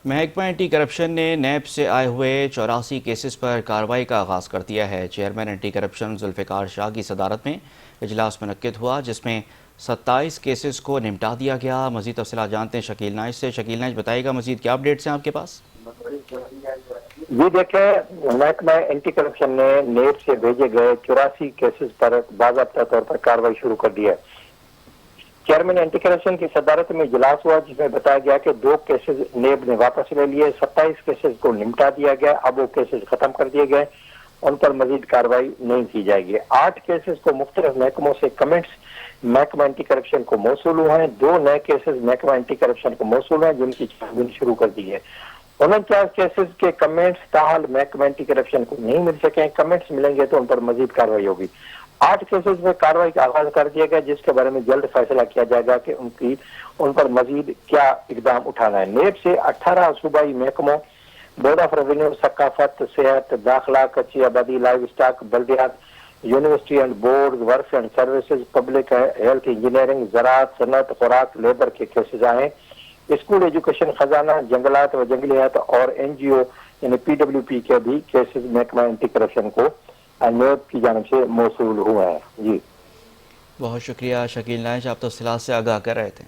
محکمہ anti corruption نے NAB سے آئے ہوئے 84 کیسز پر کارروائی کا آغاز کر دیا ہے۔ چیئرمین اینٹی کرپشن ذوالفقار شاہ کی صدارت میں اجلاس منعقد ہوا، جس میں 27 کیسز کو نمٹا دیا گیا۔ مزید تفصیلات جانتے ہیں شکیل نائش سے۔ شکیل نائش بتائے گا مزید کیا اپڈیٹس ہیں آپ کے پاس؟ جی دیکھیں، محکمہ اینٹی کرپشن نے نیب سے بھیجے گئے 84 کیسز پر باضابطہ طور پر کارروائی شروع کر دی ہے۔ چیئرمین اینٹی کرپشن کی صدارت میں اجلاس ہوا، جس میں بتایا گیا کہ 2 کیسز نیب نے واپس لے لیے، 27 کیسز کو نمٹا دیا گیا، اب وہ کیسز ختم کر دیے گئے، ان پر مزید کارروائی نہیں کی جائے گی۔ 8 کیسز کو مختلف محکموں سے کمنٹس محکمہ اینٹی کرپشن کو موصول ہوئے ہیں، 2 نئے کیسز محکمہ اینٹی کرپشن کو موصول ہیں جن کی چھانبین شروع کر دی ہے۔ 49 کیسز کے کمنٹس تاحال محکمہ اینٹی کرپشن کو نہیں مل سکے ہیں، کمنٹس ملیں گے تو ان پر مزید کارروائی ہوگی۔ 8 کیسز میں کارروائی کا آغاز کر دیا گیا، جس کے بارے میں جلد فیصلہ کیا جائے گا کہ ان پر مزید کیا اقدام اٹھانا ہے۔ نیب سے 18 صوبائی محکموں، بورڈ آف ریونیو، ثقافت، صحت، داخلہ، کچی آبادی، لائیو اسٹاک، بلدیات، university and board, work and services, public health, engineering, زراعت، صنعت، خوراک، لیبر کے کیسز آئے ہیں۔ اسکول ایجوکیشن، خزانہ، جنگلات و جنگلیات اور NGO یعنی PWP کے بھی کیسز محکمہ اینٹی کرپشن کو نیب کی جانب سے موصول ہوئے ہیں۔ جی بہت شکریہ شکیل نائش، آپ تفصیلات سے آگاہ کر رہے تھے۔